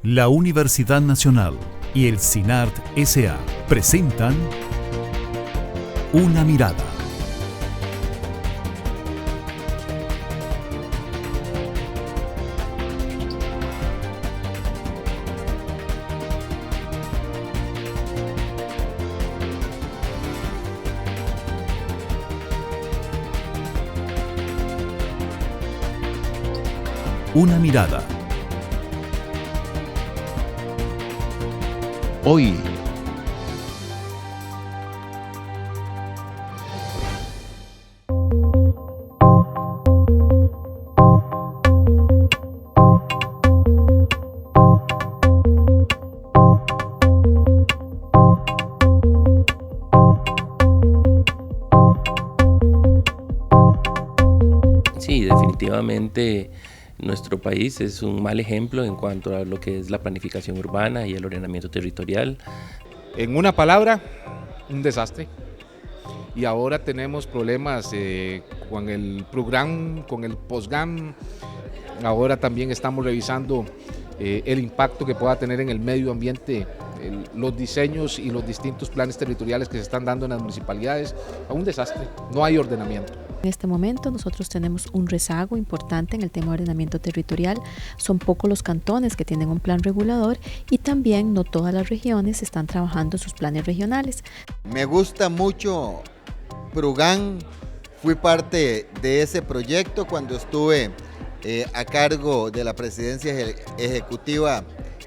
La Universidad Nacional y el CINART S.A. presentan Una Mirada. Una Mirada. Hoy. Sí, definitivamente nuestro país es un mal ejemplo en cuanto a lo que es la planificación urbana y el ordenamiento territorial. En una palabra, un desastre. Y ahora tenemos problemas con el PRUGAM, con el POSGAM. Ahora también estamos revisando el impacto que pueda tener en el medio ambiente los diseños y los distintos planes territoriales que se están dando en las municipalidades. Un desastre, no hay ordenamiento. En este momento nosotros tenemos un rezago importante en el tema de ordenamiento territorial. Son pocos los cantones que tienen un plan regulador y también no todas las regiones están trabajando sus planes regionales. Me gusta mucho PRUGAM, fui parte de ese proyecto cuando estuve a cargo de la presidencia ejecutiva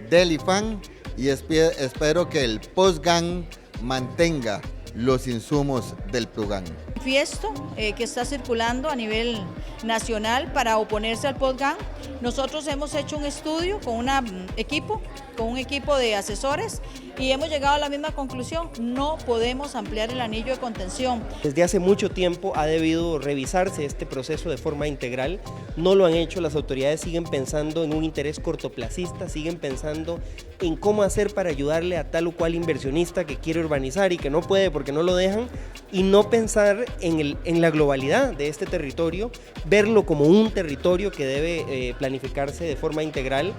del IFAN y espero que el POSGAM mantenga los insumos del PRUGAM. Manifiesto que está circulando a nivel nacional para oponerse al POSGAM. Nosotros hemos hecho un estudio con un equipo de asesores y hemos llegado a la misma conclusión: no podemos ampliar el anillo de contención. Desde hace mucho tiempo ha debido revisarse este proceso de forma integral, no lo han hecho, las autoridades siguen pensando en un interés cortoplacista, siguen pensando en cómo hacer para ayudarle a tal o cual inversionista que quiere urbanizar y que no puede porque no lo dejan, y no pensar en la globalidad de este territorio, verlo como un territorio que debe planificarse de forma integral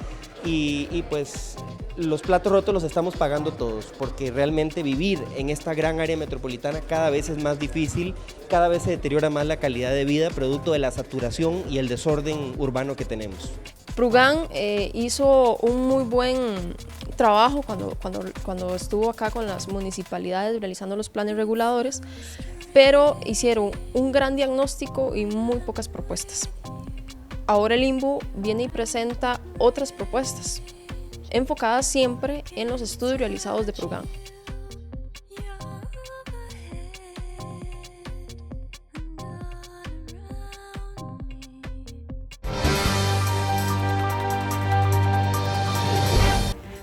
y pues los platos rotos los estamos pagando todos, porque realmente vivir en esta gran área metropolitana cada vez es más difícil, cada vez se deteriora más la calidad de vida producto de la saturación y el desorden urbano que tenemos. PRUGAM hizo un muy buen trabajo cuando estuvo acá con las municipalidades realizando los planes reguladores, pero hicieron un gran diagnóstico y muy pocas propuestas. Ahora el INBU viene y presenta otras propuestas, enfocadas siempre en los estudios realizados de PRUGAM.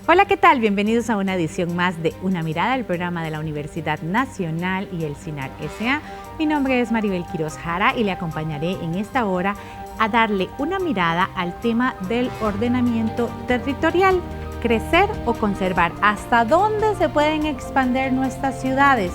Hola, ¿qué tal? Bienvenidos a una edición más de Una Mirada, el programa de la Universidad Nacional y el CINART S.A. Mi nombre es Maribel Quiroz Jara y le acompañaré en esta hora a darle una mirada al tema del ordenamiento territorial. Crecer o conservar, ¿hasta dónde se pueden expandir nuestras ciudades?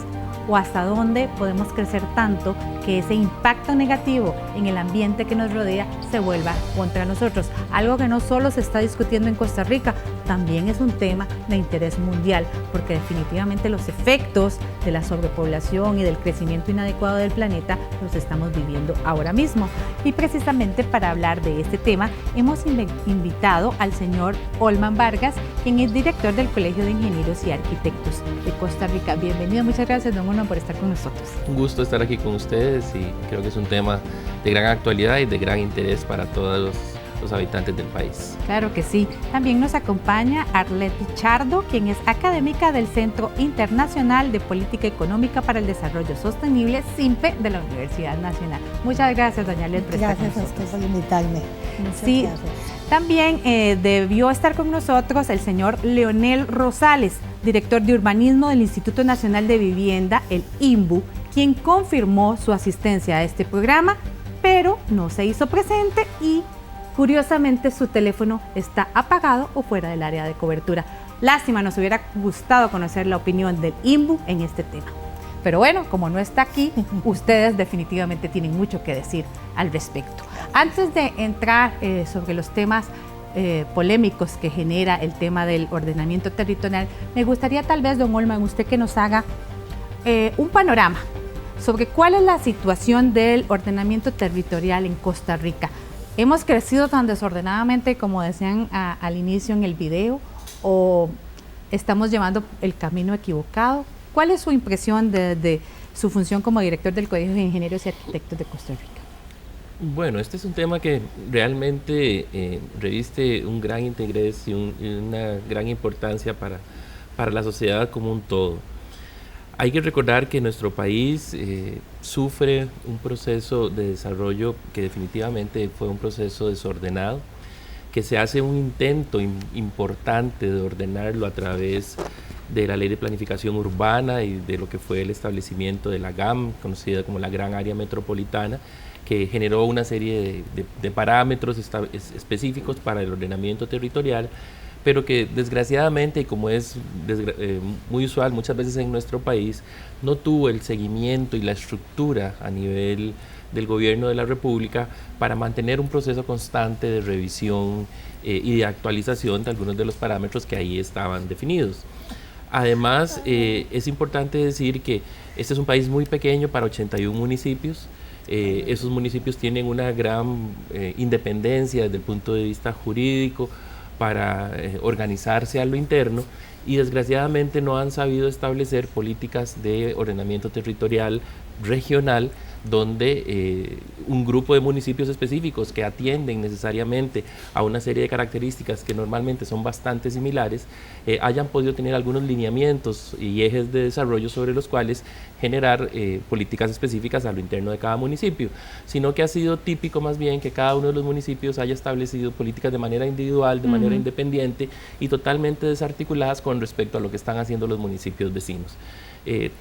¿O hasta dónde podemos crecer tanto que ese impacto negativo en el ambiente que nos rodea se vuelva contra nosotros? Algo que no solo se está discutiendo en Costa Rica, también es un tema de interés mundial, porque definitivamente los efectos de la sobrepoblación y del crecimiento inadecuado del planeta los estamos viviendo ahora mismo. Y precisamente para hablar de este tema hemos invitado al señor Olman Vargas, quien es director del Colegio de Ingenieros y Arquitectos de Costa Rica. Bienvenido, muchas gracias, don Olman, por estar con nosotros. Un gusto estar aquí con ustedes y creo que es un tema de gran actualidad y de gran interés para todos los habitantes del país. Claro que sí. También nos acompaña Arlet Pichardo, quien es académica del Centro Internacional de Política Económica para el Desarrollo Sostenible, CIMPE, de la Universidad Nacional. Muchas gracias, doña Arlet, por estar con nosotros. Gracias a usted por invitarme. Sí, también debió estar con nosotros el señor Leonel Rosales, director de Urbanismo del Instituto Nacional de Vivienda, el INBU, quien confirmó su asistencia a este programa, pero no se hizo presente y curiosamente su teléfono está apagado o fuera del área de cobertura. Lástima, nos hubiera gustado conocer la opinión del INBU en este tema. Pero bueno, como no está aquí, ustedes definitivamente tienen mucho que decir al respecto. Antes de entrar sobre los temas polémicos que genera el tema del ordenamiento territorial, me gustaría tal vez, don Olman, usted que nos haga un panorama sobre cuál es la situación del ordenamiento territorial en Costa Rica. ¿Hemos crecido tan desordenadamente como decían al inicio en el video o estamos llevando el camino equivocado? ¿Cuál es su impresión de su función como director del Colegio de Ingenieros y Arquitectos de Costa Rica? Bueno, este es un tema que realmente reviste un gran interés y una gran importancia para la sociedad como un todo. Hay que recordar que nuestro país sufre un proceso de desarrollo que definitivamente fue un proceso desordenado, que se hace un intento importante de ordenarlo a través de la Ley de Planificación Urbana y de lo que fue el establecimiento de la GAM, conocida como la Gran Área Metropolitana, que generó una serie de parámetros específicos para el ordenamiento territorial, pero que desgraciadamente, y como es muy usual muchas veces en nuestro país, no tuvo el seguimiento y la estructura a nivel del gobierno de la República para mantener un proceso constante de revisión y de actualización de algunos de los parámetros que ahí estaban definidos. Además, es importante decir que este es un país muy pequeño para 81 municipios. Esos municipios tienen una gran independencia desde el punto de vista jurídico para organizarse a lo interno y desgraciadamente no han sabido establecer políticas de ordenamiento territorial regional donde un grupo de municipios específicos que atienden necesariamente a una serie de características que normalmente son bastante similares, hayan podido tener algunos lineamientos y ejes de desarrollo sobre los cuales generar políticas específicas a lo interno de cada municipio, sino que ha sido típico más bien que cada uno de los municipios haya establecido políticas de manera individual, de manera independiente y totalmente desarticuladas con respecto a lo que están haciendo los municipios vecinos.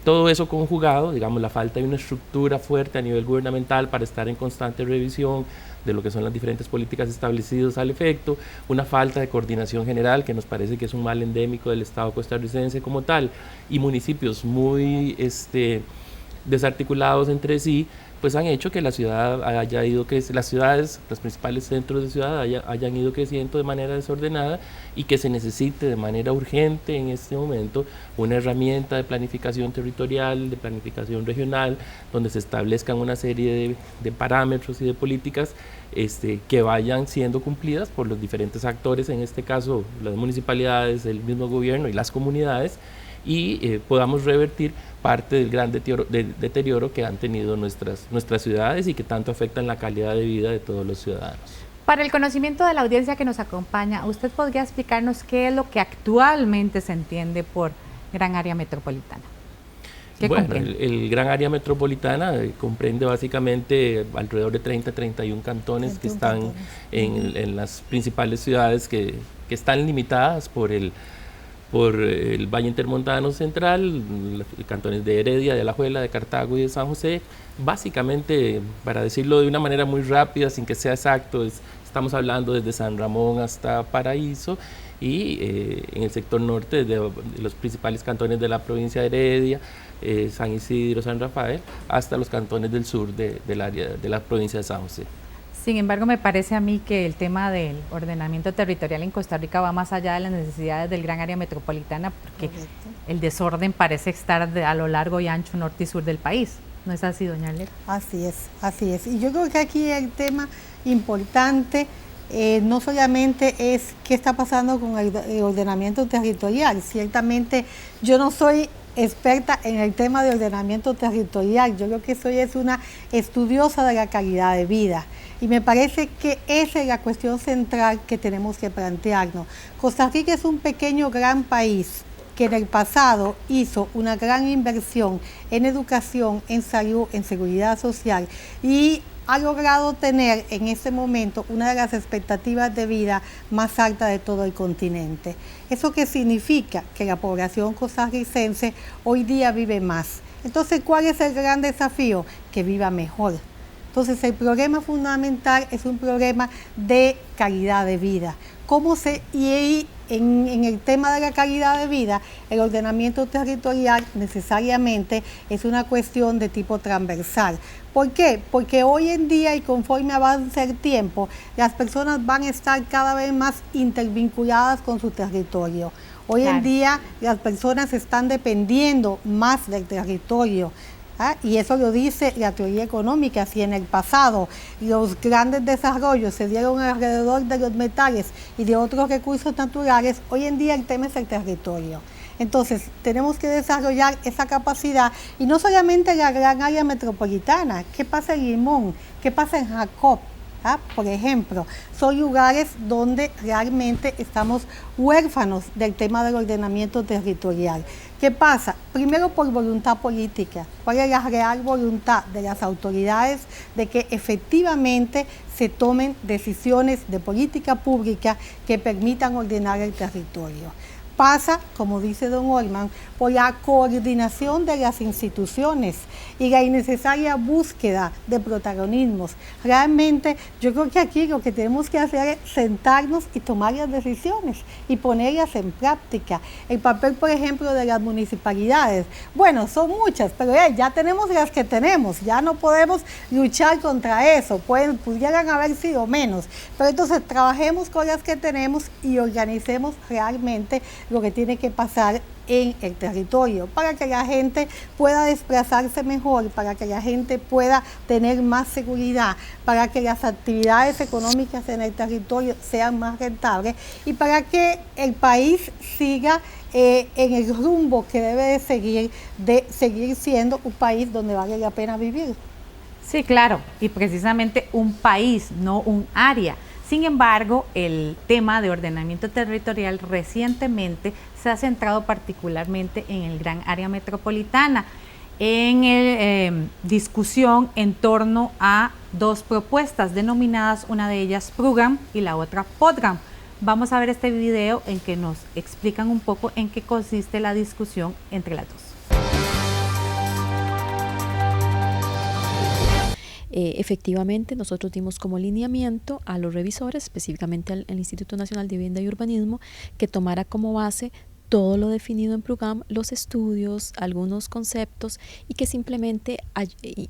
Todo eso conjugado, digamos, la falta de una estructura fuerte a nivel gubernamental para estar en constante revisión de lo que son las diferentes políticas establecidas al efecto, una falta de coordinación general que nos parece que es un mal endémico del Estado costarricense como tal, y municipios muy desarticulados entre sí, pues han hecho que la ciudad haya ido creciendo, las ciudades, los principales centros de ciudad hayan ido creciendo de manera desordenada y que se necesite de manera urgente en este momento una herramienta de planificación territorial, de planificación regional, donde se establezcan una serie de parámetros y de políticas que vayan siendo cumplidas por los diferentes actores, en este caso las municipalidades, el mismo gobierno y las comunidades, y podamos revertir parte del gran deterioro que han tenido nuestras ciudades y que tanto afectan la calidad de vida de todos los ciudadanos. Para el conocimiento de la audiencia que nos acompaña, ¿usted podría explicarnos qué es lo que actualmente se entiende por Gran Área Metropolitana? Bueno, el Gran Área Metropolitana comprende básicamente alrededor de 30-31 cantones que están en las principales ciudades que están limitadas por el Valle Intermontano Central, los cantones de Heredia, de Alajuela, de Cartago y de San José. Básicamente, para decirlo de una manera muy rápida, sin que sea exacto, estamos hablando desde San Ramón hasta Paraíso, y en el sector norte de los principales cantones de la provincia de Heredia, San Isidro, San Rafael, hasta los cantones del sur del área de la provincia de San José. Sin embargo, me parece a mí que el tema del ordenamiento territorial en Costa Rica va más allá de las necesidades del Gran Área Metropolitana, porque el desorden parece estar a lo largo y ancho norte y sur del país. ¿No es así, doña Alera? Así es. Y yo creo que aquí el tema importante no solamente es qué está pasando con el ordenamiento territorial. Ciertamente yo no soy experta en el tema de ordenamiento territorial, yo creo que soy una estudiosa de la calidad de vida. Y me parece que esa es la cuestión central que tenemos que plantearnos. Costa Rica es un pequeño gran país que en el pasado hizo una gran inversión en educación, en salud, en seguridad social y ha logrado tener en este momento una de las expectativas de vida más altas de todo el continente. ¿Eso qué significa? Que la población costarricense hoy día vive más. Entonces, ¿cuál es el gran desafío? Que viva mejor. Entonces, el problema fundamental es un problema de calidad de vida. Y en el tema de la calidad de vida, el ordenamiento territorial necesariamente es una cuestión de tipo transversal. ¿Por qué? Porque hoy en día y conforme avance el tiempo, las personas van a estar cada vez más intervinculadas con su territorio. Hoy en día las personas están dependiendo más del territorio. Y eso lo dice la teoría económica. Si en el pasado los grandes desarrollos se dieron alrededor de los metales y de otros recursos naturales, hoy en día el tema es el territorio. Entonces tenemos que desarrollar esa capacidad y no solamente en la gran área metropolitana. ¿Qué pasa en Limón? ¿Qué pasa en Jacob? Por ejemplo, son lugares donde realmente estamos huérfanos del tema del ordenamiento territorial. ¿Qué pasa? Primero, por voluntad política. ¿Cuál es la real voluntad de las autoridades de que efectivamente se tomen decisiones de política pública que permitan ordenar el territorio? Pasa, como dice don Olman, por la coordinación de las instituciones y la innecesaria búsqueda de protagonismos. Realmente yo creo que aquí lo que tenemos que hacer es sentarnos y tomar las decisiones y ponerlas en práctica. El papel, por ejemplo, de las municipalidades, bueno, son muchas, pero ya tenemos las que tenemos, ya no podemos luchar contra eso, pudieran haber sido menos, pero entonces trabajemos con las que tenemos y organicemos realmente lo que tiene que pasar en el territorio, para que la gente pueda desplazarse mejor, para que la gente pueda tener más seguridad, para que las actividades económicas en el territorio sean más rentables y para que el país siga en el rumbo que debe de seguir siendo un país donde vale la pena vivir. Sí, claro, y precisamente un país, no un área. Sin embargo, el tema de ordenamiento territorial recientemente se ha centrado particularmente en el gran área metropolitana, en discusión en torno a dos propuestas denominadas, una de ellas PRUGAM y la otra PODGAM. Vamos a ver este video en que nos explican un poco en qué consiste la discusión entre las dos. Efectivamente, nosotros dimos como lineamiento a los revisores, específicamente al Instituto Nacional de Vivienda y Urbanismo, que tomara como base todo lo definido en PRUGAM, los estudios, algunos conceptos, y que simplemente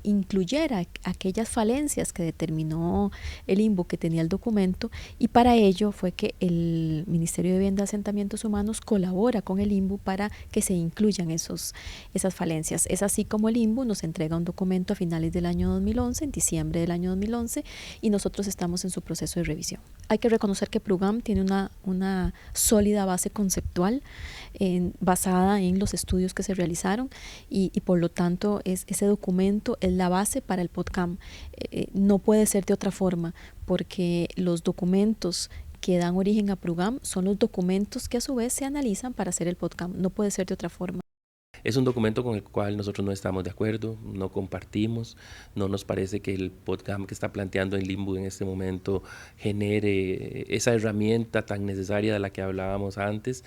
incluyera aquellas falencias que determinó el INVU que tenía el documento, y para ello fue que el Ministerio de Vivienda y Asentamientos Humanos colabora con el INVU para que se incluyan esas falencias. Es así como el INVU nos entrega un documento a finales del año 2011, en diciembre del año 2011, y nosotros estamos en su proceso de revisión. Hay que reconocer que PRUGAM tiene una sólida base conceptual, basada en los estudios que se realizaron y por lo tanto ese documento es la base para el PODGAM. No puede ser de otra forma, porque los documentos que dan origen a PRUGAM son los documentos que a su vez se analizan para hacer el PODGAM. No puede ser de otra forma. Es un documento con el cual nosotros no estamos de acuerdo, no compartimos, no nos parece que el PODGAM que está planteando el INVU en este momento genere esa herramienta tan necesaria de la que hablábamos antes.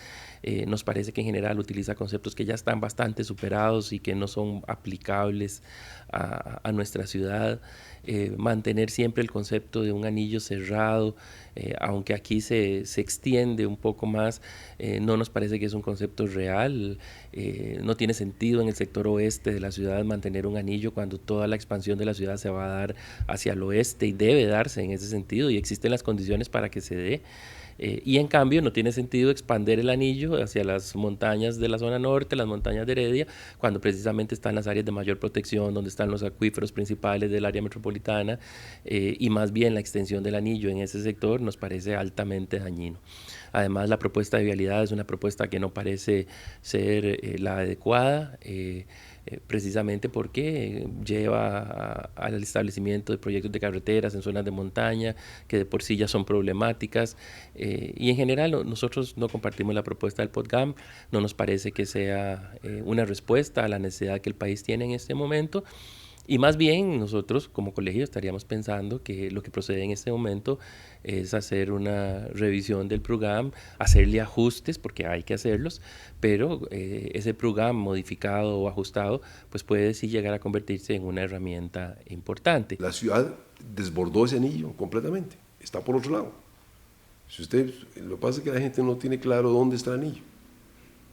Nos parece que en general utiliza conceptos que ya están bastante superados y que no son aplicables a nuestra ciudad. Mantener siempre el concepto de un anillo cerrado, aunque aquí se extiende un poco más, no nos parece que es un concepto real. No tiene sentido en el sector oeste de la ciudad mantener un anillo cuando toda la expansión de la ciudad se va a dar hacia el oeste y debe darse en ese sentido y existen las condiciones para que se dé. Y en cambio no tiene sentido expandir el anillo hacia las montañas de la zona norte, las montañas de Heredia, cuando precisamente están las áreas de mayor protección, donde están los acuíferos principales del área metropolitana, y más bien la extensión del anillo en ese sector nos parece altamente dañino. Además, la propuesta de vialidad es una propuesta que no parece ser la adecuada, precisamente porque lleva al establecimiento de proyectos de carreteras en zonas de montaña que de por sí ya son problemáticas, y en general nosotros no compartimos la propuesta del PODGAM, no nos parece que sea una respuesta a la necesidad que el país tiene en este momento. Y más bien nosotros como colegio estaríamos pensando que lo que procede en este momento es hacer una revisión del PRUGAM, hacerle ajustes porque hay que hacerlos, pero ese PRUGAM modificado o ajustado pues puede sí llegar a convertirse en una herramienta importante. La ciudad desbordó ese anillo completamente, está por otro lado. Lo que pasa es que la gente no tiene claro dónde está el anillo.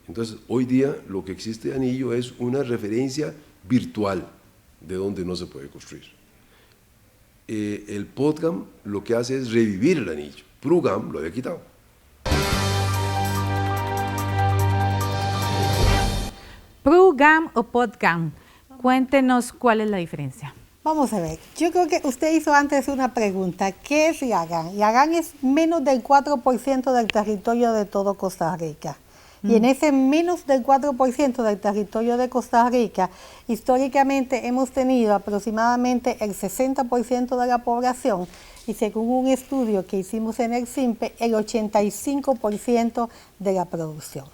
Entonces, hoy día lo que existe de anillo es una referencia virtual de donde no se puede construir. El PODGAM lo que hace es revivir el anillo. PRUGAM lo había quitado. PRUGAM o PODGAM, cuéntenos cuál es la diferencia. Vamos a ver, yo creo que usted hizo antes una pregunta, ¿qué es Yagán? Yagán es menos del 4% del territorio de todo Costa Rica. Y en ese menos del 4% del territorio de Costa Rica, históricamente hemos tenido aproximadamente el 60% de la población y según un estudio que hicimos en el CIMPE, el 85% de la producción.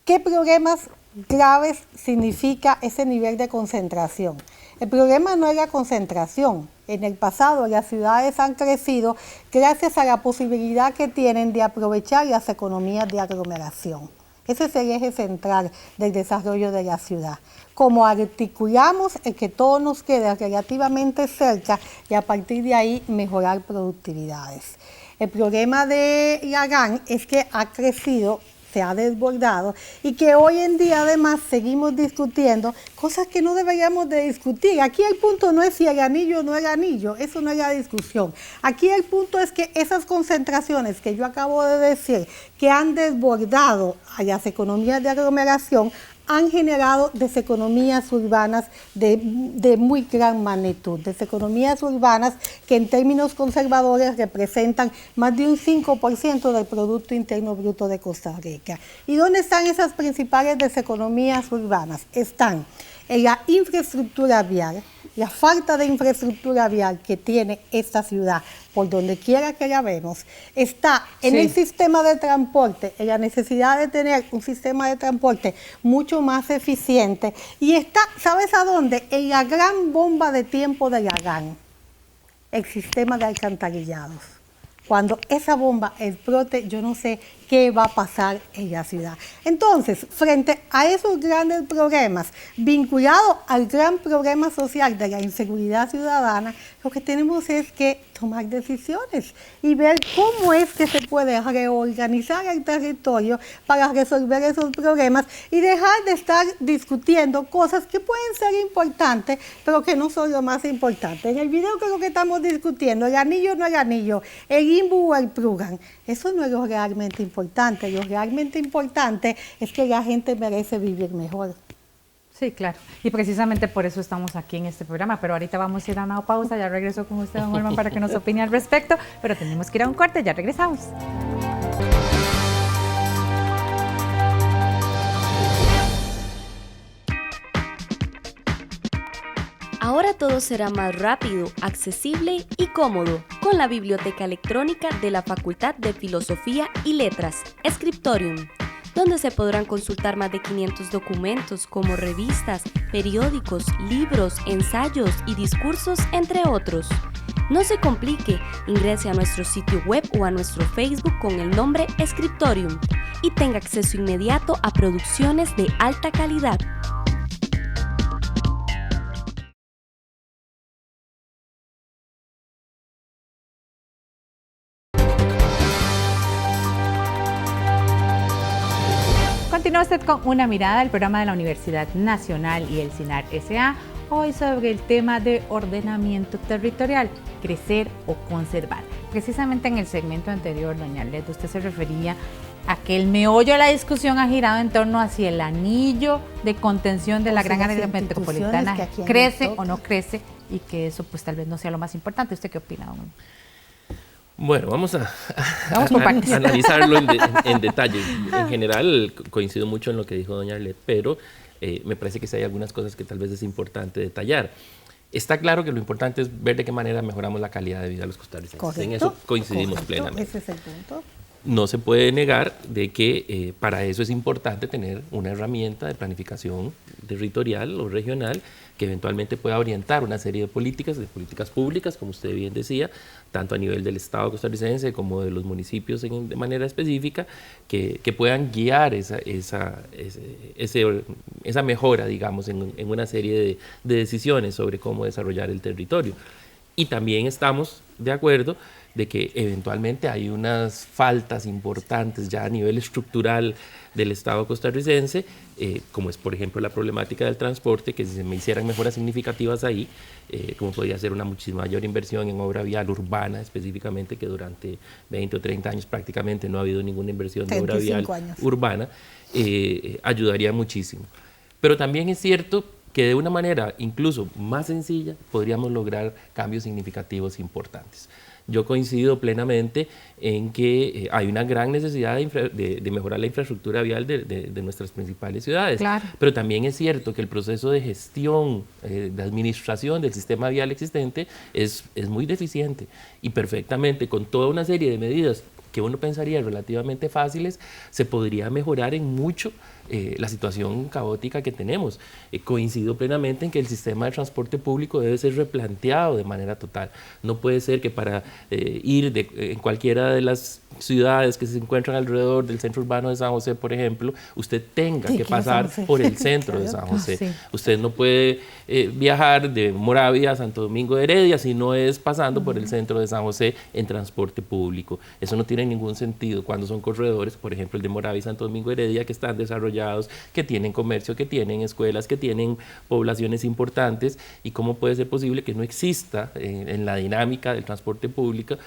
¿Qué problemas graves significa ese nivel de concentración? El problema no es la concentración. En el pasado las ciudades han crecido gracias a la posibilidad que tienen de aprovechar las economías de aglomeración. Ese es el eje central del desarrollo de la ciudad. Como articulamos el que todo nos quede relativamente cerca y a partir de ahí mejorar productividades. El problema de Yagán es que ha crecido, se ha desbordado y que hoy en día además seguimos discutiendo cosas que no deberíamos de discutir. Aquí el punto no es si el anillo o no el anillo, eso no es la discusión. Aquí el punto es que esas concentraciones que yo acabo de decir, que han desbordado a las economías de aglomeración, han generado deseconomías urbanas de muy gran magnitud, deseconomías urbanas que en términos conservadores representan más de un 5% del Producto Interno Bruto de Costa Rica. ¿Y dónde están esas principales deseconomías urbanas? Están en la infraestructura vial, la falta de infraestructura vial que tiene esta ciudad, por donde quiera que la vemos, está en el sistema de transporte, en la necesidad de tener un sistema de transporte mucho más eficiente, y está, ¿sabes a dónde? En la gran bomba de tiempo de Yagán, el sistema de alcantarillados. Cuando esa bomba explote, yo no sé qué va a pasar en la ciudad. Entonces, frente a esos grandes problemas, vinculados al gran problema social de la inseguridad ciudadana, lo que tenemos es que tomar decisiones y ver cómo es que se puede reorganizar el territorio para resolver esos problemas y dejar de estar discutiendo cosas que pueden ser importantes, pero que no son lo más importante. En el video que es lo que estamos discutiendo, el anillo no el anillo, el INBU o el PRUGAM, eso no es lo realmente importante. Lo realmente importante es que la gente merece vivir mejor. Sí, claro. Y precisamente por eso estamos aquí en este programa. Pero ahorita vamos a ir a una pausa. Ya regreso con usted, don Holman, para que nos opine al respecto. Pero tenemos que ir a un corte. Ya regresamos. Ahora todo será más rápido, accesible y cómodo con la biblioteca electrónica de la Facultad de Filosofía y Letras, Scriptorium, donde se podrán consultar más de 500 documentos como revistas, periódicos, libros, ensayos y discursos, entre otros. No se complique, ingrese a nuestro sitio web o a nuestro Facebook con el nombre Scriptorium y tenga acceso inmediato a producciones de alta calidad. Continúa usted con Una Mirada, el programa de la Universidad Nacional y el CINAR S.A., hoy sobre el tema de ordenamiento territorial, crecer o conservar. Precisamente en el segmento anterior, doña Arlet, usted se refería a que el meollo de la discusión ha girado en torno hacia el anillo de contención de la gran área metropolitana, crece o no crece, y que eso pues tal vez no sea lo más importante. ¿Usted qué opina, don? Bueno, vamos a analizarlo en detalle. En general, coincido mucho en lo que dijo doña Arlet, pero me parece que sí hay algunas cosas que tal vez es importante detallar. Está claro que lo importante es ver de qué manera mejoramos la calidad de vida de los costarricenses. Correcto, en eso coincidimos plenamente. Ese es el punto. No se puede negar de que para eso es importante tener una herramienta de planificación territorial o regional que eventualmente pueda orientar una serie de políticas públicas, como usted bien decía, tanto a nivel del Estado costarricense como de los municipios de manera específica, que puedan guiar esa mejora, digamos, en una serie de decisiones sobre cómo desarrollar el territorio. Y también estamos de acuerdo de que eventualmente hay unas faltas importantes ya a nivel estructural del Estado costarricense, como es por ejemplo la problemática del transporte, que si se me hicieran mejoras significativas ahí, como podría ser una muchísima mayor inversión en obra vial urbana específicamente, que durante 20 o 30 años prácticamente no ha habido ninguna inversión de obra vial urbana, ayudaría muchísimo. Pero también es cierto que de una manera incluso más sencilla podríamos lograr cambios significativos importantes. Yo coincido plenamente en que hay una gran necesidad de mejorar la infraestructura vial de nuestras principales ciudades, claro. Pero también es cierto que el proceso de gestión, de administración del sistema vial existente es muy deficiente, y perfectamente con toda una serie de medidas que uno pensaría relativamente fáciles, se podría mejorar en mucho la situación caótica que tenemos. Coincido plenamente en que el sistema de transporte público debe ser replanteado de manera total. No puede ser que para ir en cualquiera de las ciudades que se encuentran alrededor del centro urbano de San José, por ejemplo, usted tenga que pasar por el centro de San José. Sí. Usted no puede viajar de Moravia a Santo Domingo de Heredia si no es pasando por el centro de San José en transporte público. Eso no tiene ningún sentido cuando son corredores, por ejemplo el de Moravia y Santo Domingo de Heredia, que están desarrollados, que tienen comercio, que tienen escuelas, que tienen poblaciones importantes. ¿Y cómo puede ser posible que no exista en la dinámica del transporte público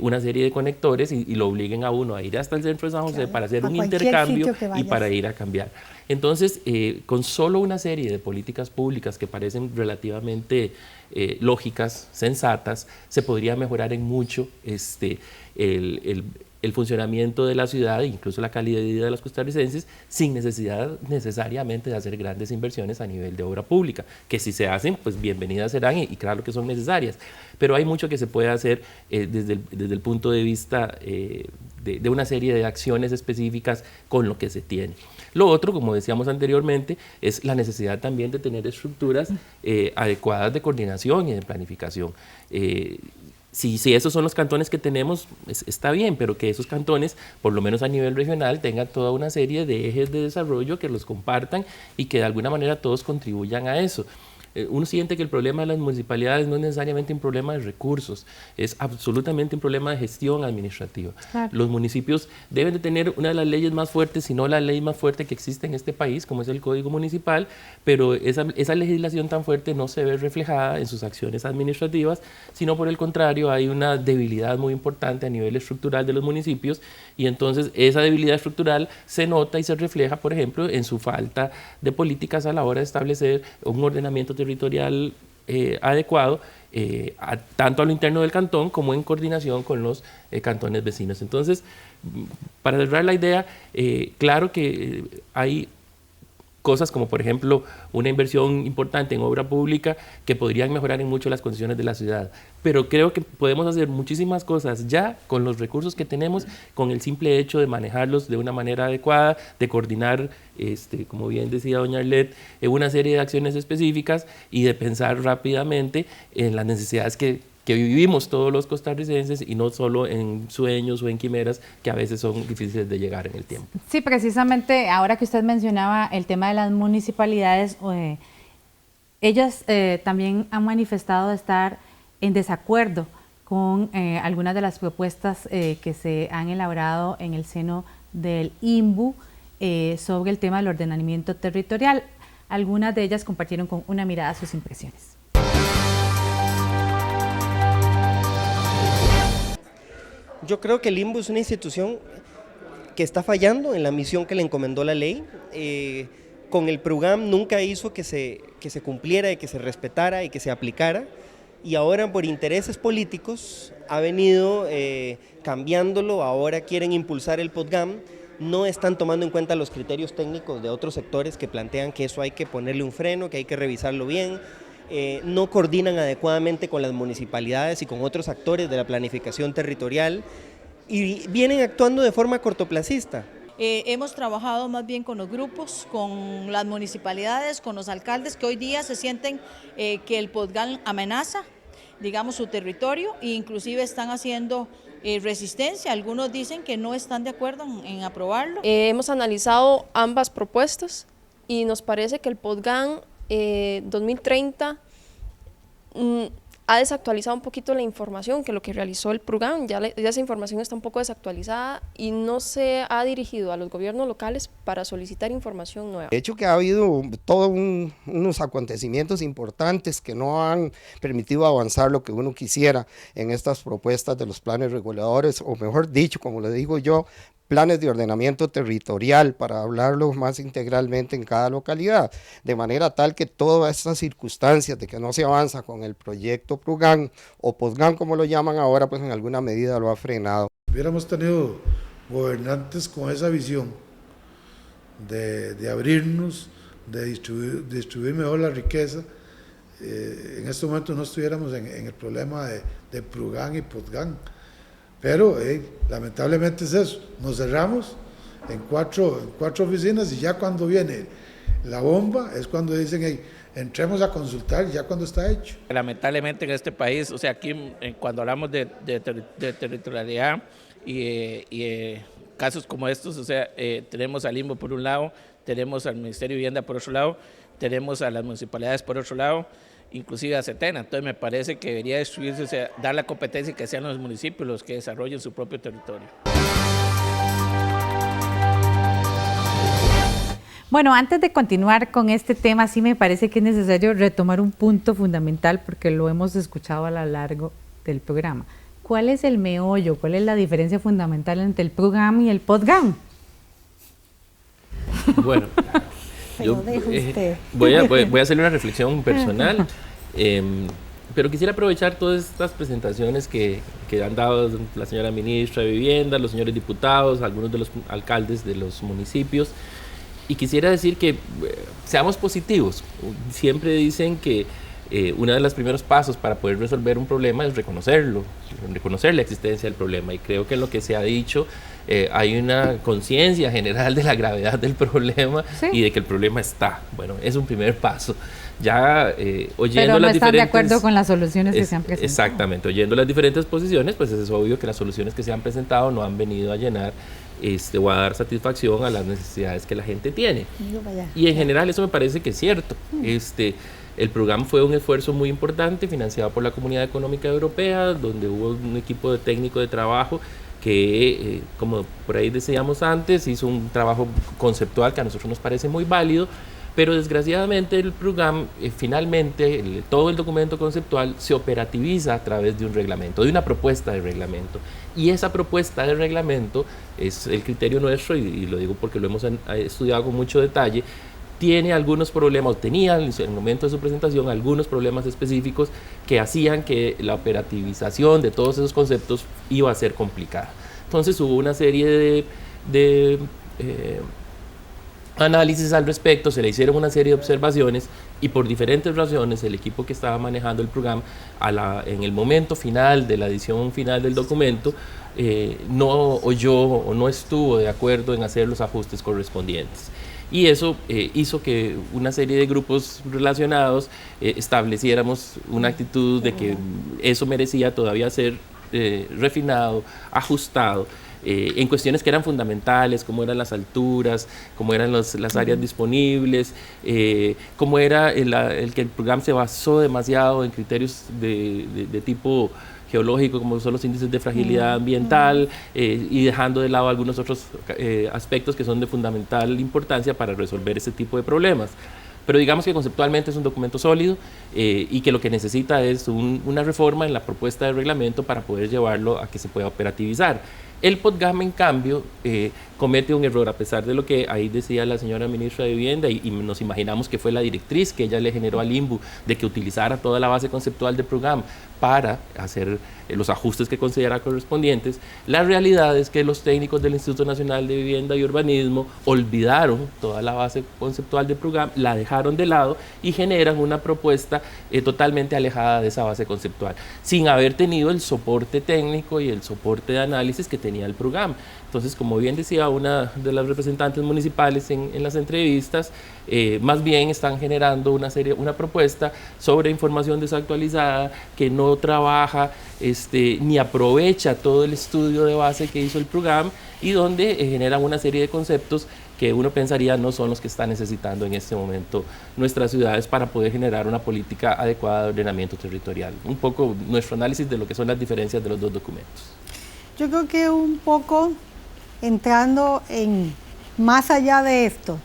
una serie de conectores y lo obliguen a uno a ir hasta el centro de San José, claro, para hacer un intercambio y para ir a cambiar? Entonces, con solo una serie de políticas públicas que parecen relativamente lógicas, sensatas, se podría mejorar en mucho el funcionamiento de la ciudad e incluso la calidad de vida de los costarricenses, sin necesidad necesariamente de hacer grandes inversiones a nivel de obra pública, que si se hacen, pues bienvenidas serán y claro que son necesarias, pero hay mucho que se puede hacer desde el punto de vista de una serie de acciones específicas con lo que se tiene. Lo otro, como decíamos anteriormente, es la necesidad también de tener estructuras adecuadas de coordinación y de planificación. Si esos son los cantones que tenemos, está bien, pero que esos cantones, por lo menos a nivel regional, tengan toda una serie de ejes de desarrollo que los compartan y que de alguna manera todos contribuyan a eso. Uno siente que el problema de las municipalidades no es necesariamente un problema de recursos, es absolutamente un problema de gestión administrativa. Claro. Los municipios deben de tener una de las leyes más fuertes, si no la ley más fuerte que existe en este país, como es el Código Municipal, pero esa legislación tan fuerte no se ve reflejada en sus acciones administrativas, sino por el contrario hay una debilidad muy importante a nivel estructural de los municipios, y entonces esa debilidad estructural se nota y se refleja, por ejemplo, en su falta de políticas a la hora de establecer un ordenamiento territorial adecuado, tanto a lo interno del cantón como en coordinación con los cantones vecinos. Entonces, para cerrar la idea, claro que hay cosas como por ejemplo una inversión importante en obra pública que podrían mejorar en mucho las condiciones de la ciudad, pero creo que podemos hacer muchísimas cosas ya con los recursos que tenemos, con el simple hecho de manejarlos de una manera adecuada, de coordinar, como bien decía doña Arlet, una serie de acciones específicas y de pensar rápidamente en las necesidades que vivimos todos los costarricenses y no solo en sueños o en quimeras que a veces son difíciles de llegar en el tiempo. Sí, precisamente ahora que usted mencionaba el tema de las municipalidades, ellas también han manifestado estar en desacuerdo con algunas de las propuestas que se han elaborado en el seno del INBU sobre el tema del ordenamiento territorial. Algunas de ellas compartieron con Una Mirada sus impresiones. Yo creo que el INBU es una institución que está fallando en la misión que le encomendó la ley. Con el PRUGAM nunca hizo que se cumpliera y que se respetara y que se aplicara, y ahora por intereses políticos ha venido cambiándolo. Ahora quieren impulsar el PODGAM, no están tomando en cuenta los criterios técnicos de otros sectores que plantean que eso hay que ponerle un freno, que hay que revisarlo bien. No coordinan adecuadamente con las municipalidades y con otros actores de la planificación territorial y vienen actuando de forma cortoplacista. Hemos trabajado más bien con los grupos, con las municipalidades, con los alcaldes que hoy día se sienten que el PODGAM amenaza, digamos, su territorio, e inclusive están haciendo resistencia. Algunos dicen que no están de acuerdo en aprobarlo. Hemos analizado ambas propuestas y nos parece que el PODGAM 2030 ha desactualizado un poquito la información, que lo que realizó el PRUGAM, ya esa información está un poco desactualizada y no se ha dirigido a los gobiernos locales para solicitar información nueva. De hecho que ha habido todos unos acontecimientos importantes que no han permitido avanzar lo que uno quisiera en estas propuestas de los planes reguladores, o mejor dicho, como le digo yo, planes de ordenamiento territorial, para hablarlo más integralmente en cada localidad, de manera tal que todas estas circunstancias de que no se avanza con el proyecto PRUGAM o POSGAM como lo llaman ahora, pues en alguna medida lo ha frenado. Hubiéramos tenido gobernantes con esa visión de abrirnos, de distribuir mejor la riqueza, en este momento no estuviéramos en el problema de PRUGAM y POSGAM. Pero lamentablemente es eso, nos cerramos en cuatro oficinas y ya cuando viene la bomba es cuando dicen, entremos a consultar ya cuando está hecho. Lamentablemente en este país, o sea, aquí cuando hablamos de territorialidad y casos como estos, o sea, tenemos al INVO por un lado, tenemos al Ministerio de Vivienda por otro lado, tenemos a las municipalidades por otro lado, inclusive a CETENA. Entonces me parece que debería destruirse, o sea, dar la competencia y que sean los municipios los que desarrollen su propio territorio. Bueno, antes de continuar con este tema, sí me parece que es necesario retomar un punto fundamental porque lo hemos escuchado a lo largo del programa. ¿Cuál es el meollo? ¿Cuál es la diferencia fundamental entre el PRUGAM y el POSGAM? Bueno, yo voy a hacer una reflexión personal, pero quisiera aprovechar todas estas presentaciones que han dado la señora ministra de Vivienda, los señores diputados, algunos de los alcaldes de los municipios, y quisiera decir que seamos positivos. Siempre dicen que uno de los primeros pasos para poder resolver un problema es reconocer la existencia del problema, y creo que en lo que se ha dicho hay una conciencia general de la gravedad del problema, ¿sí? Y de que el problema está. Bueno, es un primer paso. Ya oyendo pero no las están diferentes, de acuerdo con las soluciones que se han presentado. Exactamente, oyendo las diferentes posiciones, pues es obvio que las soluciones que se han presentado no han venido a llenar o a dar satisfacción a las necesidades que la gente tiene. Y en general eso me parece que es cierto. El programa fue un esfuerzo muy importante, financiado por la Comunidad Económica Europea, donde hubo un equipo de técnico de trabajo que, como por ahí decíamos antes, hizo un trabajo conceptual que a nosotros nos parece muy válido, pero desgraciadamente el PRUGAM finalmente, todo el documento conceptual se operativiza a través de un reglamento, de una propuesta de reglamento, y esa propuesta de reglamento es el criterio nuestro, y lo digo porque lo hemos estudiado con mucho detalle. Tiene algunos problemas, tenía en el momento de su presentación algunos problemas específicos que hacían que la operativización de todos esos conceptos iba a ser complicada. Entonces hubo una serie de análisis al respecto, se le hicieron una serie de observaciones, y por diferentes razones el equipo que estaba manejando el programa en el momento final de la edición final del documento no oyó o no estuvo de acuerdo en hacer los ajustes correspondientes. Y eso hizo que una serie de grupos relacionados estableciéramos una actitud de que eso merecía todavía ser refinado, ajustado, en cuestiones que eran fundamentales, como eran las alturas, como eran las áreas disponibles, como era el que el programa se basó demasiado en criterios de tipo geológico, como son los índices de fragilidad ambiental, y dejando de lado algunos otros aspectos que son de fundamental importancia para resolver ese tipo de problemas. Pero digamos que conceptualmente es un documento sólido y que lo que necesita es una reforma en la propuesta de reglamento para poder llevarlo a que se pueda operativizar. El POSGAM, en cambio, comete un error, a pesar de lo que ahí decía la señora ministra de Vivienda, y nos imaginamos que fue la directriz que ella le generó al INVU de que utilizara toda la base conceptual del programa para hacer los ajustes que considera correspondientes. La realidad es que los técnicos del Instituto Nacional de Vivienda y Urbanismo olvidaron toda la base conceptual del programa, la dejaron de lado y generan una propuesta totalmente alejada de esa base conceptual, sin haber tenido el soporte técnico y el soporte de análisis que tenía el programa. Entonces, como bien decía una de las representantes municipales en las entrevistas, más bien están generando una propuesta sobre información desactualizada que no trabaja ni aprovecha todo el estudio de base que hizo el programa, y donde generan una serie de conceptos que uno pensaría no son los que están necesitando en este momento nuestras ciudades para poder generar una política adecuada de ordenamiento territorial. Un poco nuestro análisis de lo que son las diferencias de los dos documentos. Yo creo que un poco entrando en más allá de esto,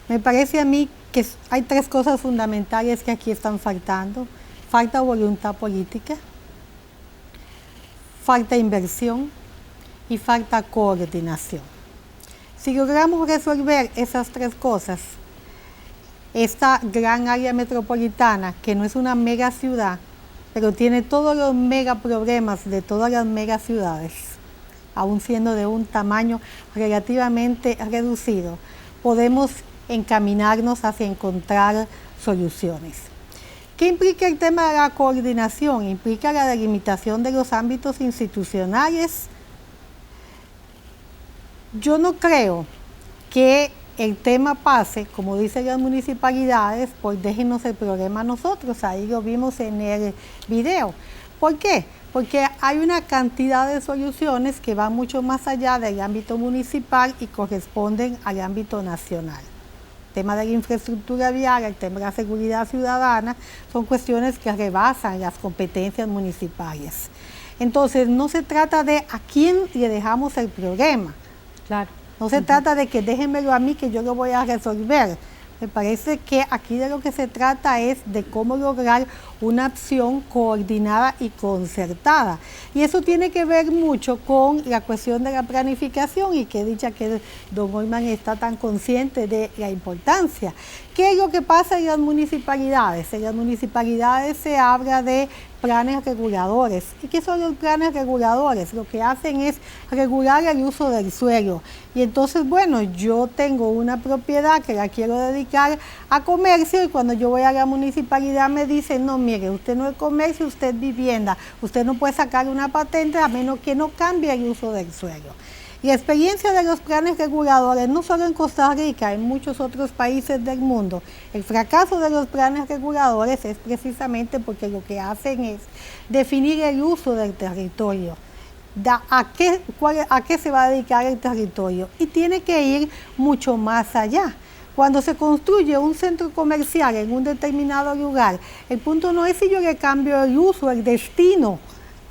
me parece a mí que hay 3 cosas fundamentales que aquí están faltando. Falta voluntad política, falta inversión y falta coordinación. Si logramos resolver esas 3 cosas, esta gran área metropolitana, que no es una mega ciudad, pero tiene todos los mega problemas de todas las mega ciudades, aún siendo de un tamaño relativamente reducido, podemos encaminarnos hacia encontrar soluciones. ¿Qué implica el tema de la coordinación? Implica la delimitación de los ámbitos institucionales. Yo no creo que el tema pase, como dicen las municipalidades, pues déjenos el problema a nosotros, ahí lo vimos en el video. ¿Por qué? Porque hay una cantidad de soluciones que van mucho más allá del ámbito municipal y corresponden al ámbito nacional. El tema de la infraestructura vial, el tema de la seguridad ciudadana, son cuestiones que rebasan las competencias municipales. Entonces, no se trata de a quién le dejamos el problema. Claro. No se trata de que déjenmelo a mí que yo lo voy a resolver. Me parece que aquí de lo que se trata es de cómo lograr una acción coordinada y concertada. Y eso tiene que ver mucho con la cuestión de la planificación y que dicha que don Olman está tan consciente de la importancia. ¿Qué es lo que pasa en las municipalidades? En las municipalidades se habla de planes reguladores. ¿Y qué son los planes reguladores? Lo que hacen es regular el uso del suelo. Y entonces, bueno, yo tengo una propiedad que la quiero dedicar a comercio y cuando yo voy a la municipalidad me dicen, no, mire, usted no es comercio, usted es vivienda. Usted no puede sacar una patente a menos que no cambie el uso del suelo. Y la experiencia de los planes reguladores, no solo en Costa Rica, en muchos otros países del mundo, el fracaso de los planes reguladores es precisamente porque lo que hacen es definir el uso del territorio, a qué se va a dedicar el territorio, y tiene que ir mucho más allá. Cuando se construye un centro comercial en un determinado lugar, el punto no es si yo le cambio el uso, el destino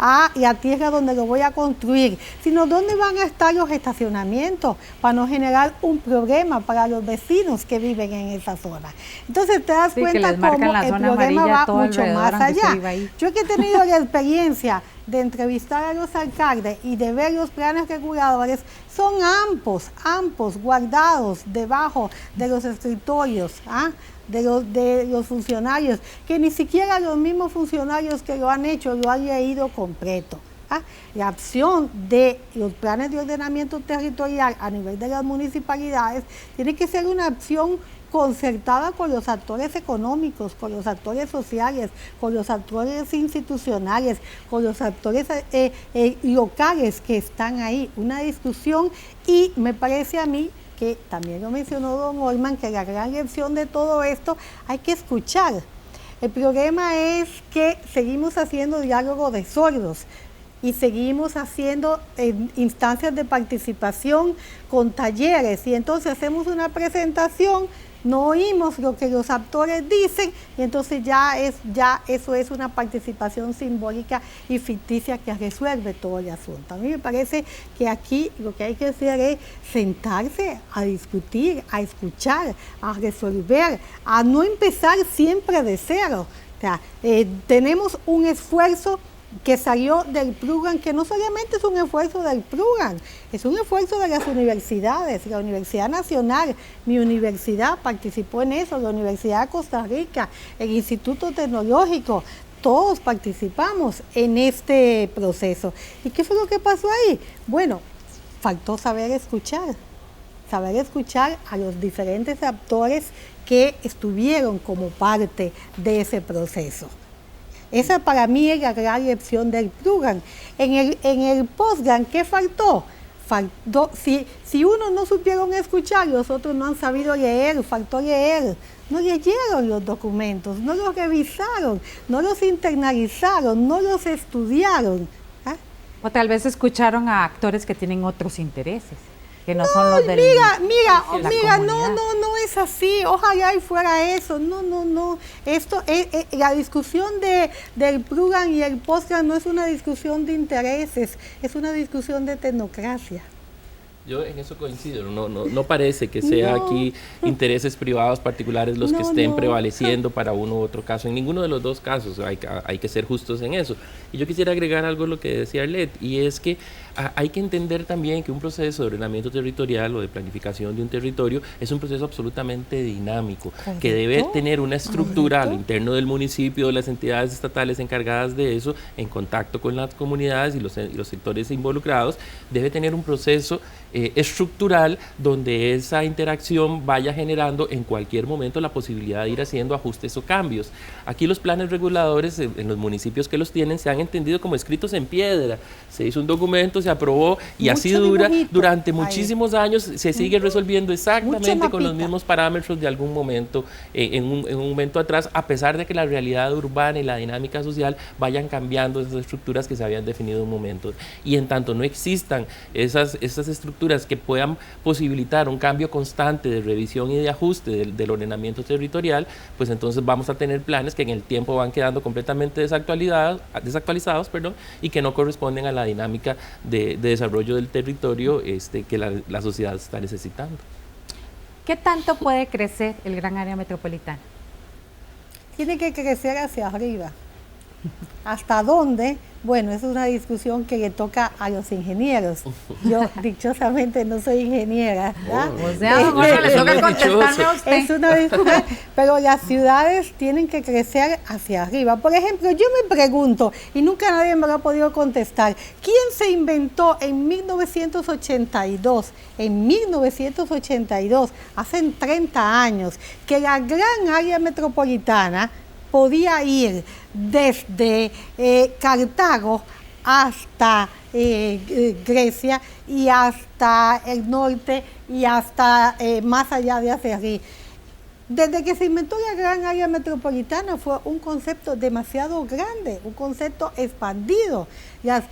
a la tierra donde lo voy a construir, sino dónde van a estar los estacionamientos para no generar un problema para los vecinos que viven en esa zona. Entonces te das cuenta cómo el problema va mucho más allá. Yo que he tenido la experiencia de entrevistar a los alcaldes y de ver los planes reguladores, son ampos, guardados debajo de los escritorios, de los funcionarios, que ni siquiera los mismos funcionarios que lo han hecho lo han leído completo. La acción de los planes de ordenamiento territorial a nivel de las municipalidades tiene que ser una acción concertada con los actores económicos, con los actores sociales, con los actores institucionales, con los actores locales que están ahí. Una discusión, y me parece a mí que también lo mencionó don Olman, que la gran lección de todo esto hay que escuchar. El problema es que seguimos haciendo diálogo de sordos y seguimos haciendo instancias de participación con talleres, y entonces hacemos una presentación, no oímos lo que los actores dicen y entonces ya eso es una participación simbólica y ficticia que resuelve todo el asunto. A mí me parece que aquí lo que hay que hacer es sentarse a discutir, a escuchar, a resolver, a no empezar siempre de cero. O sea, tenemos un esfuerzo que salió del PRUGAN, que no solamente es un esfuerzo del PRUGAN, es un esfuerzo de las universidades. La Universidad Nacional, mi universidad participó en eso, la Universidad de Costa Rica, el Instituto Tecnológico, todos participamos en este proceso. ¿Y qué fue lo que pasó ahí? Bueno, faltó saber escuchar a los diferentes actores que estuvieron como parte de ese proceso. Esa para mí es la gran lección del PRUGAN. En el postGAN, ¿qué faltó? Si uno no supieron escuchar, los otros no han sabido leer, faltó leer. No leyeron los documentos, no los revisaron, no los internalizaron, no los estudiaron. O tal vez escucharon a actores que tienen otros intereses. que no son los del... Mira, no es así, ojalá y fuera eso, no. Esto la discusión del PRUGAN y el POSGAN no es una discusión de intereses, es una discusión de tecnocracia. Yo en eso coincido, no parece que sea aquí intereses privados particulares los que estén prevaleciendo para uno u otro caso. En ninguno de los dos casos hay que ser justos en eso. Y yo quisiera agregar algo a lo que decía Arlet, y es que hay que entender también que un proceso de ordenamiento territorial o de planificación de un territorio es un proceso absolutamente dinámico, que debe tener una estructura a lo interno del municipio, de las entidades estatales encargadas de eso, en contacto con las comunidades y los sectores involucrados, debe tener un proceso estructural donde esa interacción vaya generando en cualquier momento la posibilidad de ir haciendo ajustes o cambios. Aquí los planes reguladores en los municipios que los tienen se han entendido como escritos en piedra. Se hizo un documento, se aprobó y así durante muchísimos años se sigue resolviendo exactamente con los mismos parámetros de algún momento, en un momento atrás, a pesar de que la realidad urbana y la dinámica social vayan cambiando esas estructuras que se habían definido en un momento. Y en tanto no existan esas estructuras que puedan posibilitar un cambio constante de revisión y de ajuste del ordenamiento territorial, pues entonces vamos a tener planes que en el tiempo van quedando completamente desactualizados, y que no corresponden a la dinámica de desarrollo del territorio que la sociedad está necesitando. ¿Qué tanto puede crecer el gran área metropolitana? Tiene que crecer hacia arriba. ¿Hasta dónde? Bueno, es una discusión que le toca a los ingenieros. Yo, dichosamente, no soy ingeniera. O sea, le toca contestarme a usted. Es una discusión, pero las ciudades tienen que crecer hacia arriba. Por ejemplo, yo me pregunto, y nunca nadie me lo ha podido contestar, ¿quién se inventó en 1982, hace 30 años, que la gran área metropolitana podía ir desde Cartago hasta Grecia y hasta el norte y hasta más allá de Acerrí? Desde que se inventó la gran área metropolitana fue un concepto demasiado grande, un concepto expandido. Las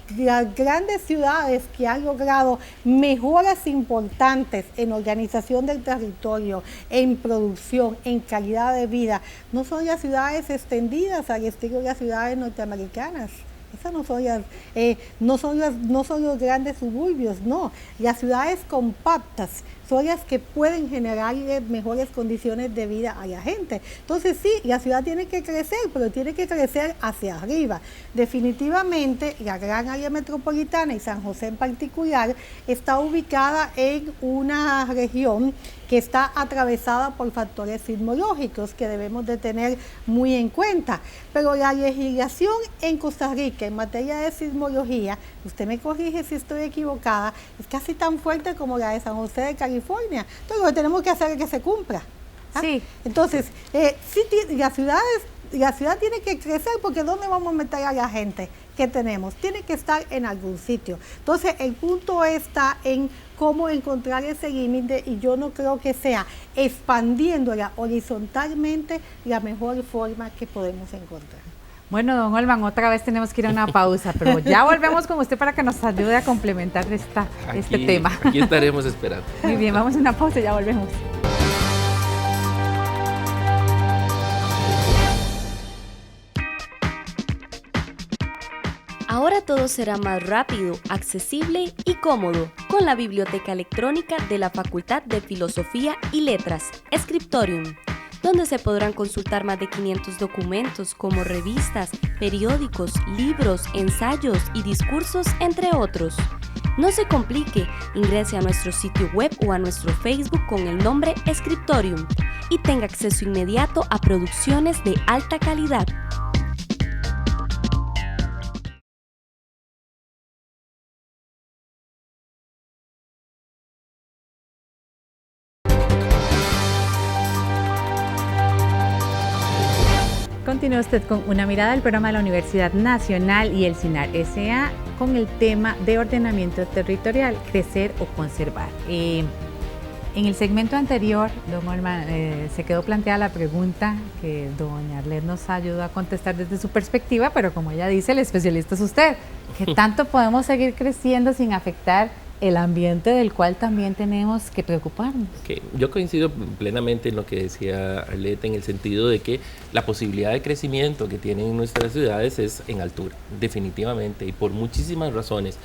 grandes ciudades que han logrado mejoras importantes en organización del territorio, en producción, en calidad de vida, no son las ciudades extendidas al estilo de las ciudades norteamericanas. Esas no son los grandes suburbios, no. Las ciudades compactas son las que pueden generar mejores condiciones de vida a la gente. Entonces sí, la ciudad tiene que crecer, pero tiene que crecer hacia arriba. Definitivamente la gran área metropolitana y San José en particular está ubicada en una región que está atravesada por factores sismológicos que debemos de tener muy en cuenta. Pero la legislación en Costa Rica en materia de sismología, usted me corrige si estoy equivocada, es casi tan fuerte como la de San José de California. Entonces lo que tenemos que hacer es que se cumpla. Sí. Entonces, sí, la ciudad tiene que crecer, porque ¿dónde vamos a meter a la gente que tenemos? Tiene que estar en algún sitio. Entonces, el punto está en cómo encontrar ese límite, y yo no creo que sea expandiéndola horizontalmente la mejor forma que podemos encontrar. Bueno, don Olman, otra vez tenemos que ir a una pausa, pero ya volvemos con usted para que nos ayude a complementar este tema. Aquí estaremos esperando. Muy bien, vamos a una pausa y ya volvemos. Ahora todo será más rápido, accesible y cómodo con la biblioteca electrónica de la Facultad de Filosofía y Letras, Scriptorium, donde se podrán consultar más de 500 documentos como revistas, periódicos, libros, ensayos y discursos, entre otros. No se complique, ingrese a nuestro sitio web o a nuestro Facebook con el nombre Scriptorium y tenga acceso inmediato a producciones de alta calidad. Continúa usted con Una Mirada, el programa de la Universidad Nacional y el CINAR S.A. con el tema de ordenamiento territorial, crecer o conservar. En el segmento anterior, don Olman, se quedó planteada la pregunta que doña Arlet nos ayudó a contestar desde su perspectiva, pero como ella dice, el especialista es usted. ¿Qué tanto podemos seguir creciendo sin afectar el ambiente del cual también tenemos que preocuparnos. Okay. Yo coincido plenamente en lo que decía Arlette, en el sentido de que la posibilidad de crecimiento que tienen nuestras ciudades es en altura, definitivamente, y por muchísimas razones.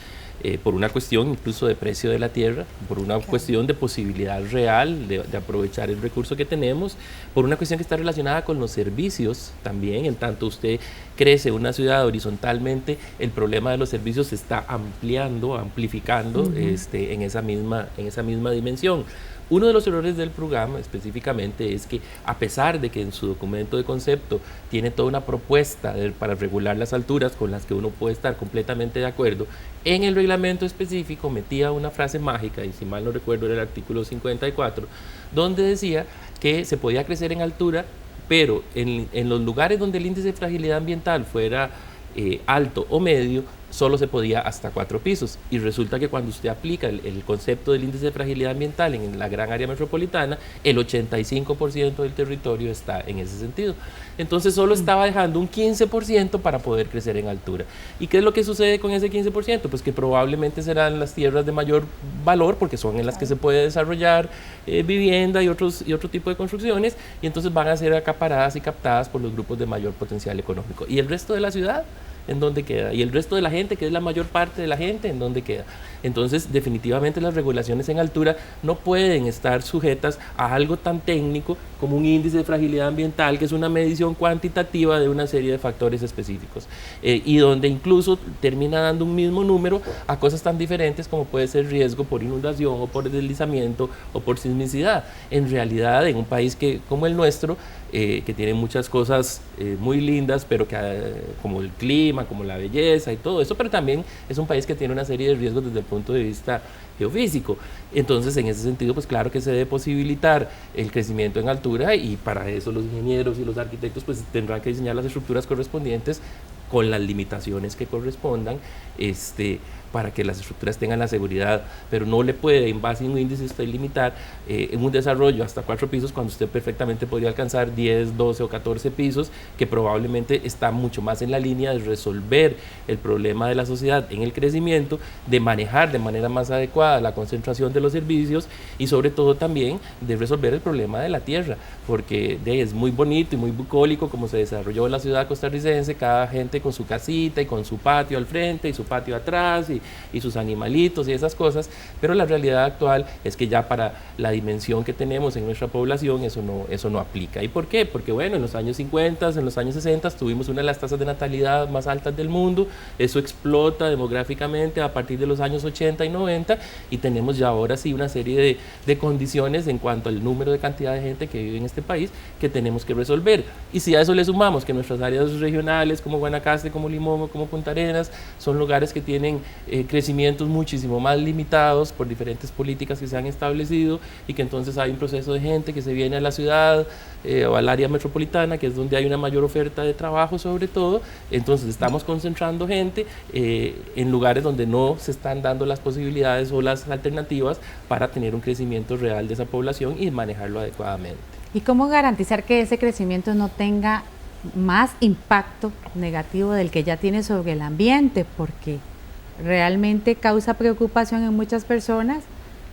Por una cuestión incluso de precio de la tierra, por una cuestión de posibilidad real de aprovechar el recurso que tenemos, por una cuestión que está relacionada con los servicios también. En tanto usted crece una ciudad horizontalmente, el problema de los servicios se está amplificando en esa misma dimensión. Uno de los errores del programa específicamente es que, a pesar de que en su documento de concepto tiene toda una propuesta para regular las alturas con las que uno puede estar completamente de acuerdo, en el reglamento específico metía una frase mágica, y si mal no recuerdo era el artículo 54, donde decía que se podía crecer en altura, pero en los lugares donde el índice de fragilidad ambiental fuera alto o medio, solo se podía hasta 4 pisos, y resulta que cuando usted aplica el concepto del índice de fragilidad ambiental en la gran área metropolitana, el 85% del territorio está en ese sentido. Entonces solo estaba dejando un 15% para poder crecer en altura. ¿Y qué es lo que sucede con ese 15%? Pues que probablemente serán las tierras de mayor valor, porque son en las que se puede desarrollar vivienda y otro tipo de construcciones, y entonces van a ser acaparadas y captadas por los grupos de mayor potencial económico. ¿Y el resto de la ciudad? ¿En dónde queda? Y el resto de la gente, que es la mayor parte de la gente, ¿en dónde queda? Entonces, definitivamente las regulaciones en altura no pueden estar sujetas a algo tan técnico como un índice de fragilidad ambiental, que es una medición cuantitativa de una serie de factores específicos, y donde incluso termina dando un mismo número a cosas tan diferentes como puede ser riesgo por inundación o por deslizamiento o por sismicidad. En realidad, en un país como el nuestro, que tiene muchas cosas muy lindas, pero como el clima, como la belleza y todo eso, pero también es un país que tiene una serie de riesgos desde el punto de vista geofísico. Entonces, en ese sentido, pues claro que se debe posibilitar el crecimiento en altura, y para eso los ingenieros y los arquitectos pues tendrán que diseñar las estructuras correspondientes con las limitaciones que correspondan, para que las estructuras tengan la seguridad, pero no le puede, en base a un índice, usted limitar en un desarrollo hasta 4 pisos, cuando usted perfectamente podría alcanzar 10, 12 o 14 pisos, que probablemente está mucho más en la línea de resolver el problema de la sociedad en el crecimiento, de manejar de manera más adecuada la concentración de los servicios, y sobre todo también de resolver el problema de la tierra, porque es muy bonito y muy bucólico como se desarrolló la ciudad costarricense, cada gente con su casita y con su patio al frente y su patio atrás y sus animalitos y esas cosas, pero la realidad actual es que ya para la dimensión que tenemos en nuestra población eso no aplica. ¿Y por qué? Porque bueno, en los años 50, en los años 60 tuvimos una de las tasas de natalidad más altas del mundo, eso explota demográficamente a partir de los años 80 y 90, y tenemos ya ahora sí una serie de condiciones en cuanto al número de cantidad de gente que vive en este país que tenemos que resolver. Y si a eso le sumamos que nuestras áreas regionales como Guanacaste, como Limón, como Punta Arenas, son lugares que tienen crecimientos muchísimo más limitados por diferentes políticas que se han establecido, y que entonces hay un proceso de gente que se viene a la ciudad o al área metropolitana, que es donde hay una mayor oferta de trabajo sobre todo, entonces estamos concentrando gente en lugares donde no se están dando las posibilidades o las alternativas para tener un crecimiento real de esa población y manejarlo adecuadamente. ¿Y cómo garantizar que ese crecimiento no tenga más impacto negativo del que ya tiene sobre el ambiente? Porque realmente causa preocupación en muchas personas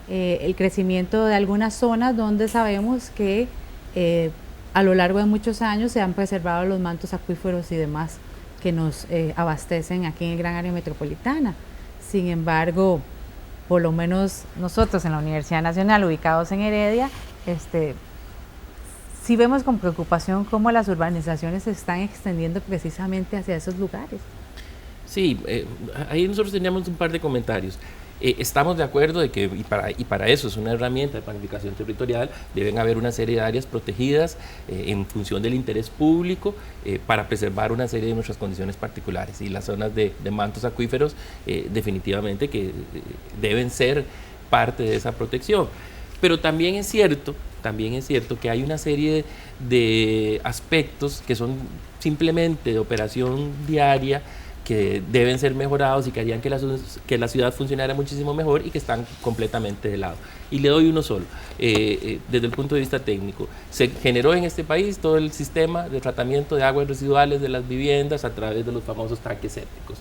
el crecimiento de algunas zonas donde sabemos que a lo largo de muchos años se han preservado los mantos acuíferos y demás que nos abastecen aquí en el gran área metropolitana. Sin embargo, por lo menos nosotros en la Universidad Nacional, ubicados en Heredia, sí vemos con preocupación cómo las urbanizaciones se están extendiendo precisamente hacia esos lugares. Sí, ahí nosotros teníamos un par de comentarios. Estamos de acuerdo de que, y para eso es una herramienta de planificación territorial, deben haber una serie de áreas protegidas en función del interés público para preservar una serie de nuestras condiciones particulares, y las zonas de mantos acuíferos definitivamente que deben ser parte de esa protección. Pero también es cierto que hay una serie de aspectos que son simplemente de operación diaria, que deben ser mejorados y que harían que la ciudad funcionara muchísimo mejor y que están completamente de lado. Y le doy uno solo. Desde el punto de vista técnico, se generó en este país todo el sistema de tratamiento de aguas residuales de las viviendas a través de los famosos tanques sépticos.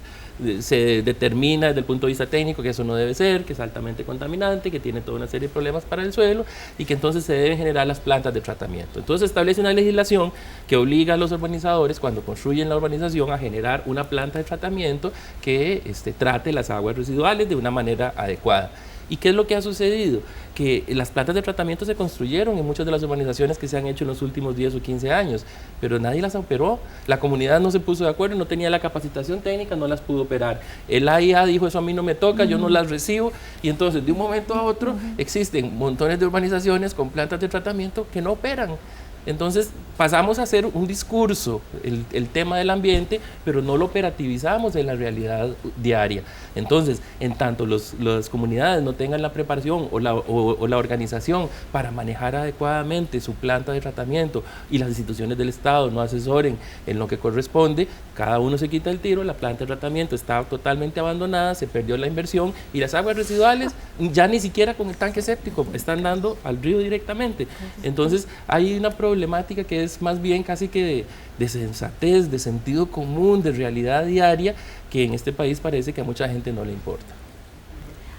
Se determina desde el punto de vista técnico que eso no debe ser, que es altamente contaminante, que tiene toda una serie de problemas para el suelo y que entonces se deben generar las plantas de tratamiento. Entonces se establece una legislación que obliga a los urbanizadores, cuando construyen la urbanización, a generar una planta de tratamiento que trate las aguas residuales de una manera adecuada. ¿Y qué es lo que ha sucedido? Que las plantas de tratamiento se construyeron en muchas de las urbanizaciones que se han hecho en los últimos 10 o 15 años, pero nadie las operó. La comunidad no se puso de acuerdo, no tenía la capacitación técnica, no las pudo operar. El AIA dijo, eso a mí no me toca, yo no las recibo, y entonces de un momento a otro existen montones de urbanizaciones con plantas de tratamiento que no operan. Entonces pasamos a hacer un discurso, el tema del ambiente, pero no lo operativizamos en la realidad diaria. Entonces, en tanto las comunidades no tengan la preparación o la organización para manejar adecuadamente su planta de tratamiento y las instituciones del Estado no asesoren en lo que corresponde, cada uno se quita el tiro, la planta de tratamiento está totalmente abandonada, se perdió la inversión y las aguas residuales ya ni siquiera con el tanque séptico están dando al río directamente. Entonces, hay una problemática que es más bien casi que de sensatez, de sentido común, de realidad diaria, que en este país parece que a mucha gente no le importa.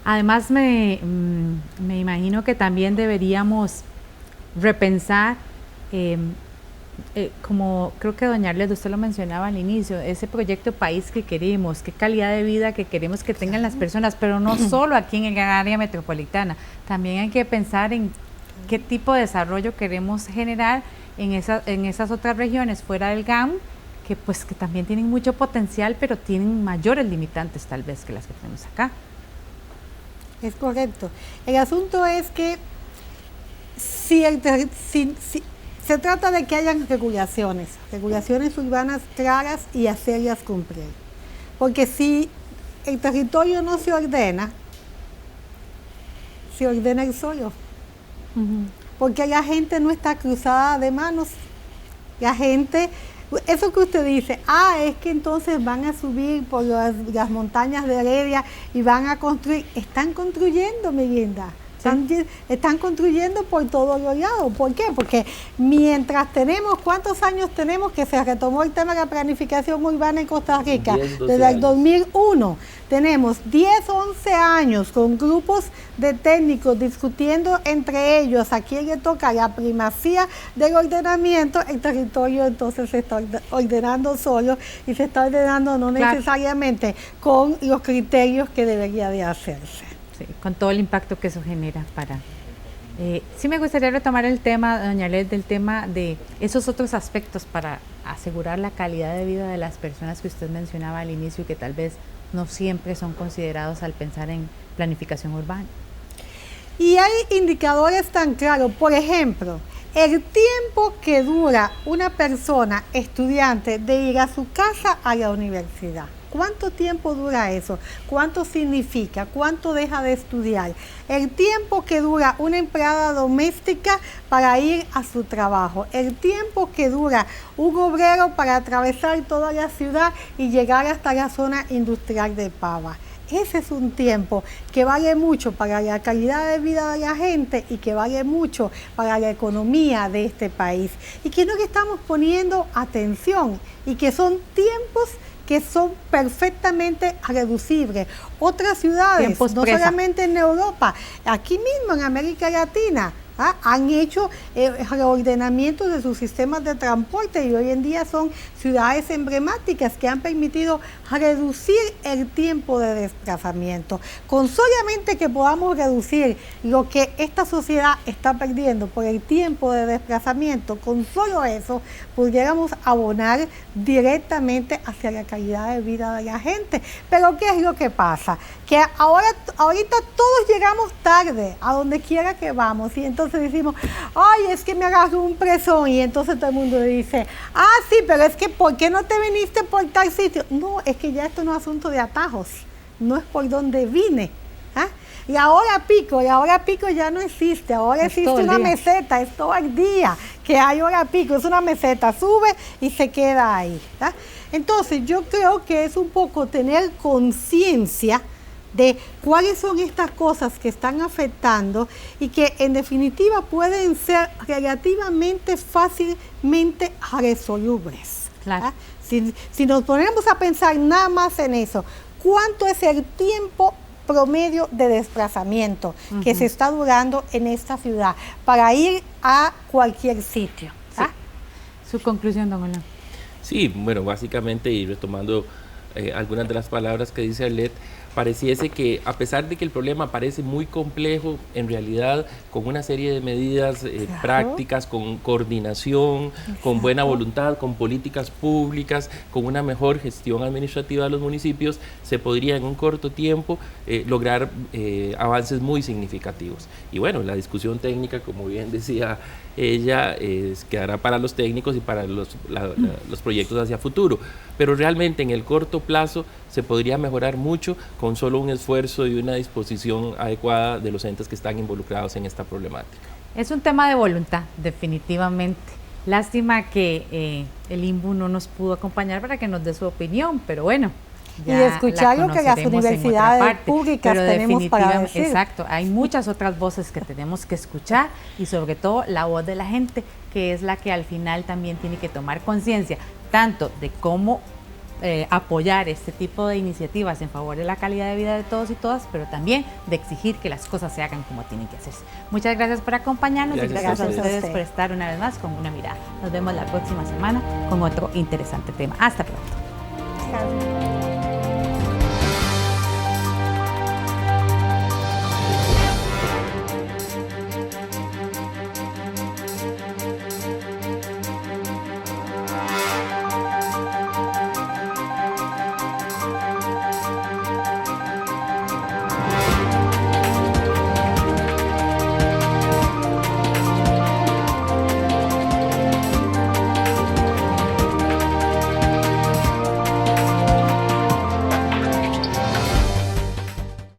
Además, me imagino que también deberíamos repensar, como creo que doña Arlette, usted lo mencionaba al inicio, ese proyecto país que queremos, qué calidad de vida que queremos que tengan las personas, pero no solo aquí en el área metropolitana, también hay que pensar en qué tipo de desarrollo queremos generar en esas otras regiones fuera del GAM, que también tienen mucho potencial, pero tienen mayores limitantes tal vez que las que tenemos acá. Es correcto. El asunto es que si se trata de que hayan regulaciones urbanas claras y hacerlas cumplir. Porque si el territorio no se ordena el solo. Porque la gente no está cruzada de manos. La gente, eso que usted dice, es que entonces van a subir por las montañas de Heredia y van a construir. Están construyendo, mi linda. Están construyendo por todos los lados. ¿Por qué? Porque mientras ¿cuántos años tenemos que se retomó el tema de la planificación urbana en Costa Rica? Desde el 2001. Tenemos 10, 11 años con grupos de técnicos discutiendo entre ellos a quién le toca la primacía del ordenamiento. El territorio entonces se está ordenando solo y se está ordenando no necesariamente con los criterios que debería de hacerse. Sí, con todo el impacto que eso genera para... sí me gustaría retomar el tema, doña Arlette, del tema de esos otros aspectos para asegurar la calidad de vida de las personas que usted mencionaba al inicio y que tal vez no siempre son considerados al pensar en planificación urbana. Y hay indicadores tan claros, por ejemplo, el tiempo que dura una persona estudiante de ir a su casa a la universidad. ¿Cuánto tiempo dura eso? ¿Cuánto significa? ¿Cuánto deja de estudiar? El tiempo que dura una empleada doméstica para ir a su trabajo. El tiempo que dura un obrero para atravesar toda la ciudad y llegar hasta la zona industrial de Pava. Ese es un tiempo que vale mucho para la calidad de vida de la gente y que vale mucho para la economía de este país. Y que no le estamos poniendo atención y que son tiempos que son perfectamente reducibles. Otras ciudades, no solamente en Europa, aquí mismo en América Latina, han hecho reordenamientos de sus sistemas de transporte y hoy en día son ciudades emblemáticas que han permitido reducir el tiempo de desplazamiento. Con solamente que podamos reducir lo que esta sociedad está perdiendo por el tiempo de desplazamiento, con solo eso pudiéramos abonar directamente hacia la calidad de vida de la gente. Pero ¿qué es lo que pasa? Que ahorita todos llegamos tarde a donde quiera que vamos y entonces decimos, es que me agarró un presón y entonces todo el mundo dice, sí, pero es que ¿por qué no te viniste por tal sitio? No, es que ya esto no es asunto de atajos, no es por donde vine. La hora pico ya no existe, ahora existe una meseta, es todo el día. que hay hora pico, es una meseta, sube y se queda ahí. ¿Tá? Entonces yo creo que es un poco tener conciencia de cuáles son estas cosas que están afectando y que en definitiva pueden ser relativamente fácilmente resolubles. Claro. Si nos ponemos a pensar nada más en eso, ¿cuánto es el tiempo promedio de desplazamiento que se está durando en esta ciudad para ir a cualquier sitio? Sí. Su conclusión, don Orlando. Sí, bueno, básicamente, y retomando algunas de las palabras que dice Arlet, pareciese que a pesar de que el problema parece muy complejo, en realidad con una serie de medidas prácticas, con coordinación, con buena voluntad, con políticas públicas, con una mejor gestión administrativa de los municipios, se podría en un corto tiempo lograr avances muy significativos. Y bueno, la discusión técnica, como bien decía ella, quedará para los técnicos y para los proyectos hacia futuro, pero realmente en el corto plazo se podría mejorar mucho con solo un esfuerzo y una disposición adecuada de los entes que están involucrados en esta problemática. Es un tema de voluntad, definitivamente. Lástima que el INBU no nos pudo acompañar para que nos dé su opinión, pero bueno. Y escuchar lo que las universidades públicas tenemos para decir. Exacto, hay muchas otras voces que tenemos que escuchar y sobre todo la voz de la gente, que es la que al final también tiene que tomar conciencia, tanto de cómo apoyar este tipo de iniciativas en favor de la calidad de vida de todos y todas, pero también de exigir que las cosas se hagan como tienen que hacerse. Muchas gracias por acompañarnos y gracias a ustedes por estar una vez más con Una Mirada. Nos vemos la próxima semana con otro interesante tema. Hasta pronto. Gracias.